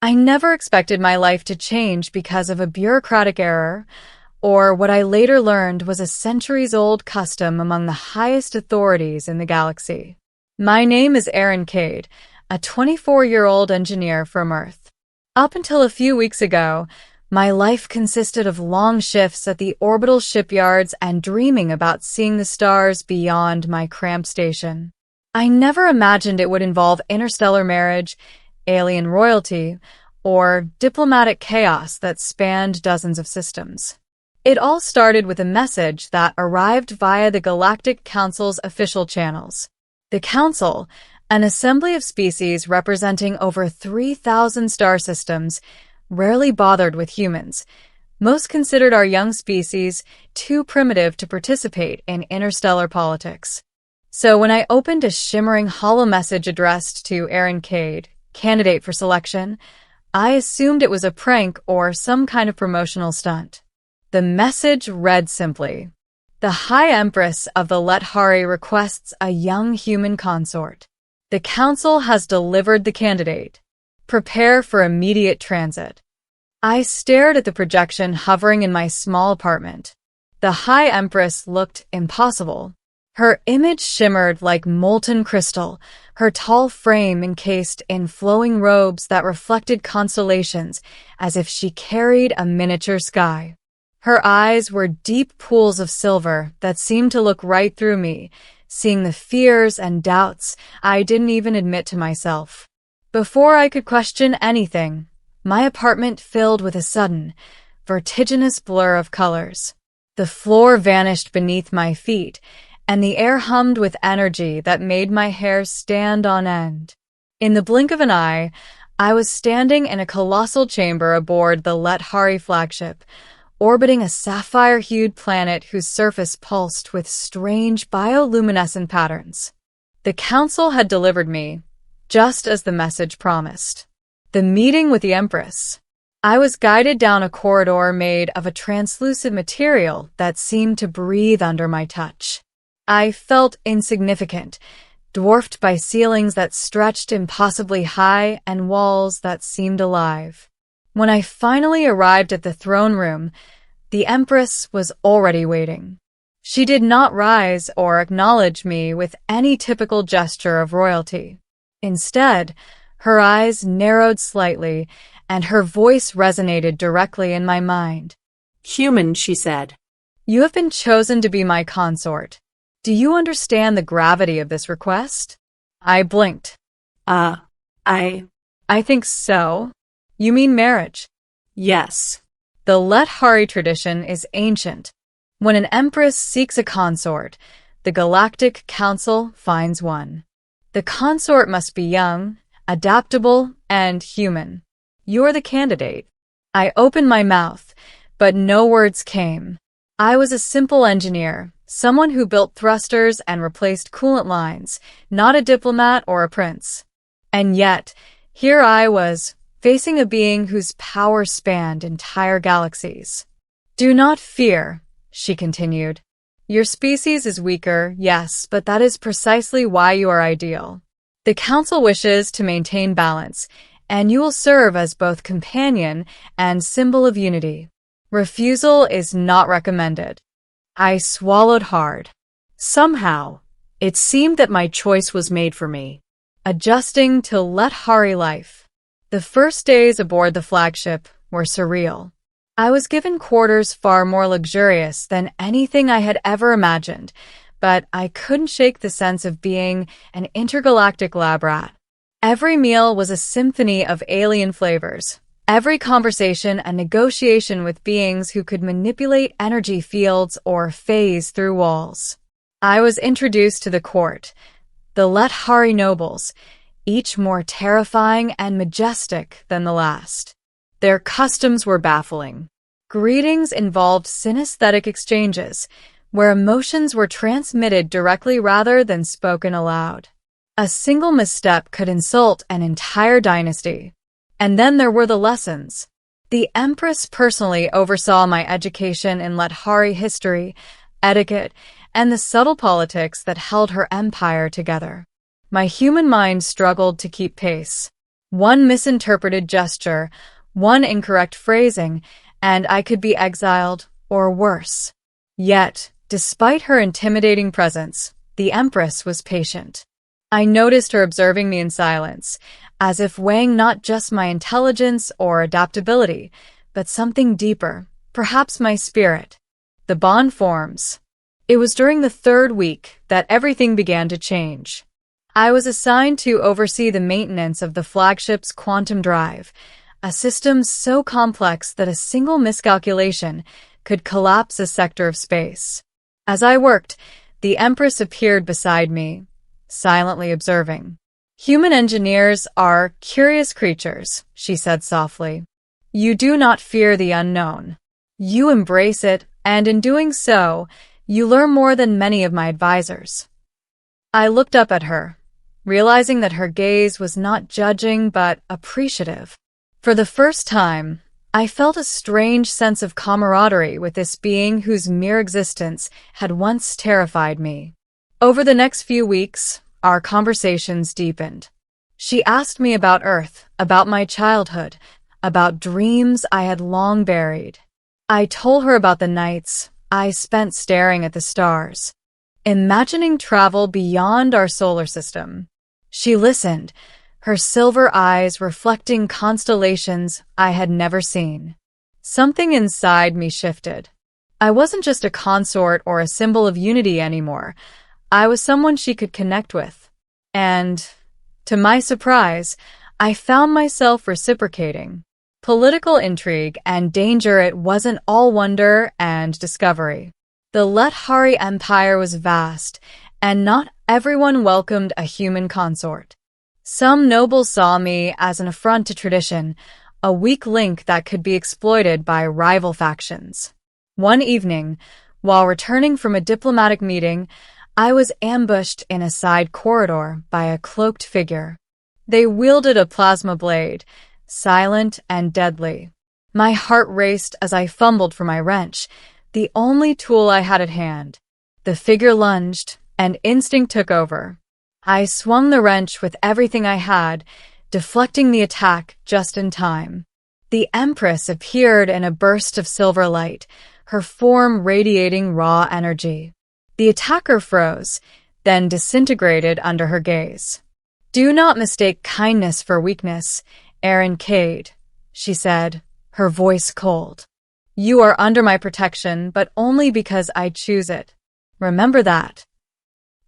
I never expected my life to change because of a bureaucratic error, or what I later learned was a centuries-old custom among the highest authorities in the galaxy. My name is Aaron Cade, a 24-year-old engineer from Earth. Up until a few weeks ago, my life consisted of long shifts at the orbital shipyards and dreaming about seeing the stars beyond my cramped station. I never imagined it would involve interstellar marriage, alien royalty, or diplomatic chaos that spanned dozens of systems. It all started with a message that arrived via the Galactic Council's official channels. The Council, an assembly of species representing over 3,000 star systems, rarely bothered with humans. Most considered our young species too primitive to participate in interstellar politics. So when I opened a shimmering hollow message addressed to Aaron Cade, candidate for selection, I assumed it was a prank or some kind of promotional stunt. The message read simply, "The High Empress of the Lethari requests a young human consort. The Council has delivered the candidate. Prepare for immediate transit." I stared at the projection hovering in my small apartment. The High Empress looked impossible. Her image shimmered like molten crystal, her tall frame encased in flowing robes that reflected constellations as if she carried a miniature sky. Her eyes were deep pools of silver that seemed to look right through me, seeing the fears and doubts I didn't even admit to myself. Before I could question anything, my apartment filled with a sudden, vertiginous blur of colors. The floor vanished beneath my feet, and the air hummed with energy that made my hair stand on end. In the blink of an eye, I was standing in a colossal chamber aboard the Lethari flagship, orbiting a sapphire-hued planet whose surface pulsed with strange bioluminescent patterns. The Council had delivered me, just as the message promised. The meeting with the Empress. I was guided down a corridor made of a translucent material that seemed to breathe under my touch. I felt insignificant, dwarfed by ceilings that stretched impossibly high and walls that seemed alive. When I finally arrived at the throne room, the Empress was already waiting. She did not rise or acknowledge me with any typical gesture of royalty. Instead, her eyes narrowed slightly, and her voice resonated directly in my mind. "Human," she said. "You have been chosen to be my consort. Do you understand the gravity of this request?" I blinked. I think so. You mean marriage?" "Yes." The Lethari tradition is ancient. When an empress seeks a consort, the Galactic Council finds one. The consort must be young, adaptable, and human. You're the candidate. I opened my mouth, but no words came. I was a simple engineer, someone who built thrusters and replaced coolant lines, not a diplomat or a prince. And yet, here I was, facing a being whose power spanned entire galaxies. "Do not fear," she continued. "Your species is weaker, yes, but that is precisely why you are ideal. The Council wishes to maintain balance, and you will serve as both companion and symbol of unity. Refusal is not recommended." I swallowed hard. Somehow, it seemed that my choice was made for me. Adjusting to Lethari life. The first days aboard the flagship were surreal. I was given quarters far more luxurious than anything I had ever imagined, but I couldn't shake the sense of being an intergalactic lab rat. Every meal was a symphony of alien flavors. Every conversation a negotiation with beings who could manipulate energy fields or phase through walls. I was introduced to the court, the Lethari nobles, each more terrifying and majestic than the last. Their customs were baffling. Greetings involved synesthetic exchanges, where emotions were transmitted directly rather than spoken aloud. A single misstep could insult an entire dynasty. And then there were the lessons. The Empress personally oversaw my education in Lethari history, etiquette, and the subtle politics that held her empire together. My human mind struggled to keep pace. One misinterpreted gesture, one incorrect phrasing, and I could be exiled, or worse. Yet, despite her intimidating presence, the Empress was patient. I noticed her observing me in silence, as if weighing not just my intelligence or adaptability, but something deeper, perhaps my spirit. The bond forms. It was during the third week that everything began to change. I was assigned to oversee the maintenance of the flagship's quantum drive, a system so complex that a single miscalculation could collapse a sector of space. As I worked, the Empress appeared beside me, silently observing. "Human engineers are curious creatures," she said softly. "You do not fear the unknown. You embrace it, and in doing so, you learn more than many of my advisors." I looked up at her, realizing that her gaze was not judging but appreciative. For the first time, I felt a strange sense of camaraderie with this being whose mere existence had once terrified me. Over the next few weeks, our conversations deepened. She asked me about Earth, about my childhood, about dreams I had long buried. I told her about the nights I spent staring at the stars, imagining travel beyond our solar system. She listened, her silver eyes reflecting constellations I had never seen. Something inside me shifted. I wasn't just a consort or a symbol of unity anymore. I was someone she could connect with. And, to my surprise, I found myself reciprocating. Political intrigue and danger, it wasn't all wonder and discovery. The Lethari Empire was vast, and not everyone welcomed a human consort. Some nobles saw me as an affront to tradition, a weak link that could be exploited by rival factions. One evening, while returning from a diplomatic meeting, I was ambushed in a side corridor by a cloaked figure. They wielded a plasma blade, silent and deadly. My heart raced as I fumbled for my wrench, the only tool I had at hand. The figure lunged, and instinct took over. I swung the wrench with everything I had, deflecting the attack just in time. The Empress appeared in a burst of silver light, her form radiating raw energy. The attacker froze, then disintegrated under her gaze. "Do not mistake kindness for weakness, Aaron Cade," she said, her voice cold. "You are under my protection, but only because I choose it. Remember that."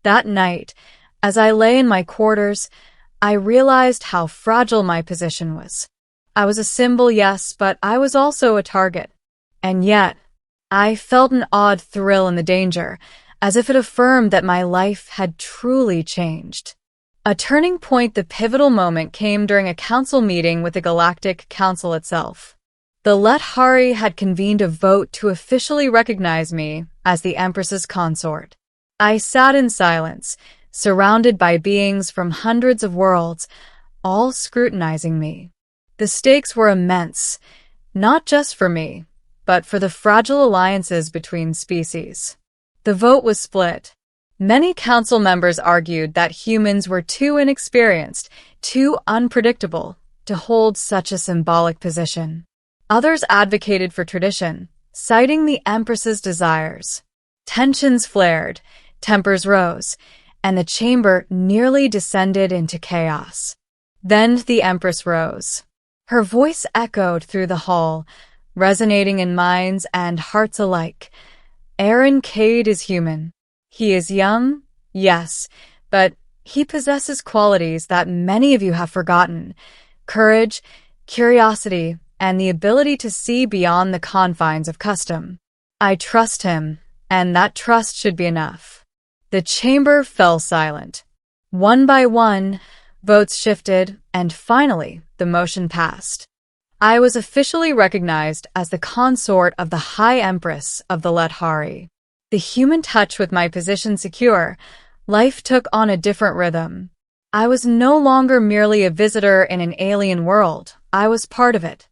That night, as I lay in my quarters, I realized how fragile my position was. I was a symbol, yes, but I was also a target. And yet, I felt an odd thrill in the danger, as if it affirmed that my life had truly changed. A turning point, the pivotal moment, came during a council meeting with the Galactic Council itself. The Lethari had convened a vote to officially recognize me as the Empress's consort. I sat in silence, surrounded by beings from hundreds of worlds, all scrutinizing me. The stakes were immense, not just for me, but for the fragile alliances between species. The vote was split. Many council members argued that humans were too inexperienced, too unpredictable to hold such a symbolic position. Others advocated for tradition, citing the Empress's desires. Tensions flared, tempers rose, and the chamber nearly descended into chaos. Then the Empress rose. Her voice echoed through the hall, resonating in minds and hearts alike. "Aaron Cade is human. He is young, yes, but he possesses qualities that many of you have forgotten: courage, curiosity, and the ability to see beyond the confines of custom. I trust him, and that trust should be enough." The chamber fell silent. One by one, votes shifted, and finally, the motion passed. I was officially recognized as the consort of the High Empress of the Lethari. The human touch with my position secure, life took on a different rhythm. I was no longer merely a visitor in an alien world. I was part of it.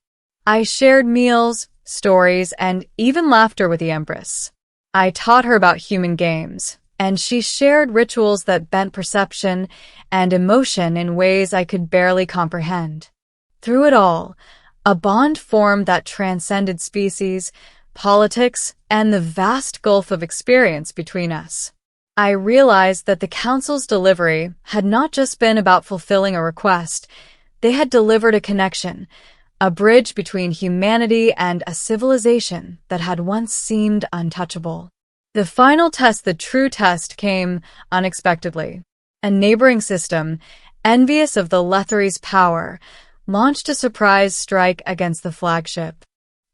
I shared meals, stories, and even laughter with the Empress. I taught her about human games, and she shared rituals that bent perception and emotion in ways I could barely comprehend. Through it all, a bond formed that transcended species, politics, and the vast gulf of experience between us. I realized that the Council's delivery had not just been about fulfilling a request, they had delivered a connection, a bridge between humanity and a civilization that had once seemed untouchable. The final test, the true test, came unexpectedly. A neighboring system, envious of the Lethary's power, launched a surprise strike against the flagship.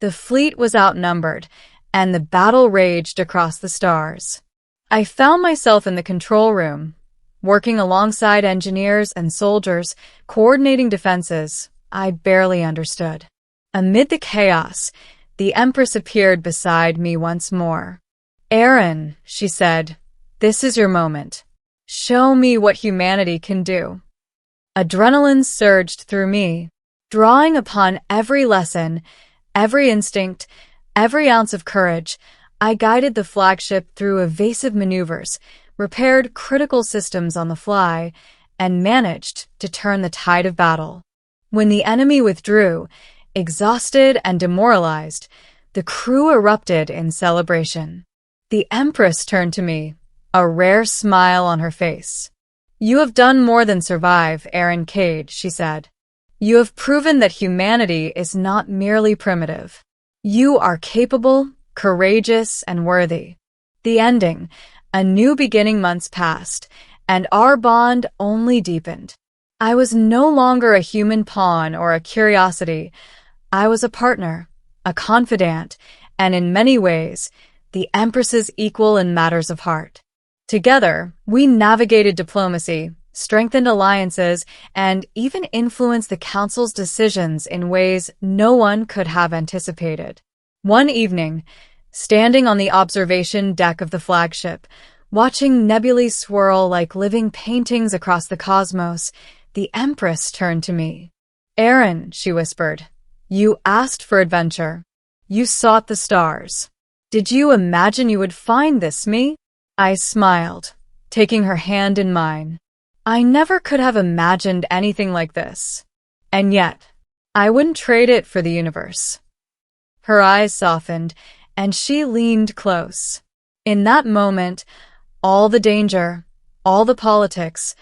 The fleet was outnumbered, and the battle raged across the stars. I found myself in the control room, working alongside engineers and soldiers, coordinating defenses I barely understood. Amid the chaos, the Empress appeared beside me once more. "Aaron," she said, "this is your moment. Show me what humanity can do." Adrenaline surged through me, drawing upon every lesson, every instinct, every ounce of courage. I guided the flagship through evasive maneuvers, repaired critical systems on the fly, and managed to turn the tide of battle. When the enemy withdrew, exhausted and demoralized, the crew erupted in celebration. The Empress turned to me, a rare smile on her face. "You have done more than survive, Aaron Cade," she said. "You have proven that humanity is not merely primitive. You are capable, courageous, and worthy." The ending, a new beginning, months passed, and our bond only deepened. I was no longer a human pawn or a curiosity. I was a partner, a confidant, and in many ways, the Empress's equal in matters of heart. Together, we navigated diplomacy, strengthened alliances, and even influenced the Council's decisions in ways no one could have anticipated. One evening, standing on the observation deck of the flagship, watching nebulae swirl like living paintings across the cosmos, the Empress turned to me. "Aaron," she whispered, "you asked for adventure. You sought the stars. Did you imagine you would find this me?" I smiled, taking her hand in mine. I never could have imagined anything like this. And yet, I wouldn't trade it for the universe. Her eyes softened, and she leaned close. In that moment, all the danger, all the politics,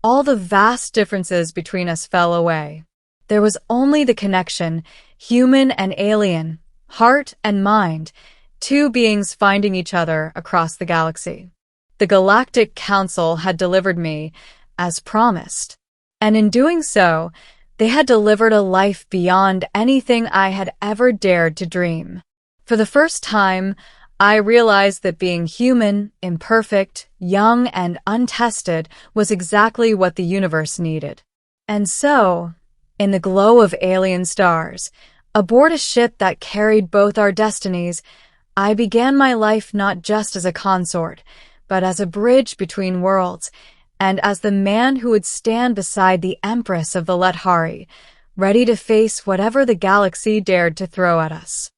all the vast differences between us fell away. There was only the connection, human and alien, heart and mind, two beings finding each other across the galaxy. The Galactic Council had delivered me, as promised, and in doing so, they had delivered a life beyond anything I had ever dared to dream. For the first time, I realized that being human, imperfect, young, and untested was exactly what the universe needed. And so, in the glow of alien stars, aboard a ship that carried both our destinies, I began my life not just as a consort, but as a bridge between worlds, and as the man who would stand beside the Empress of the Lethari, ready to face whatever the galaxy dared to throw at us.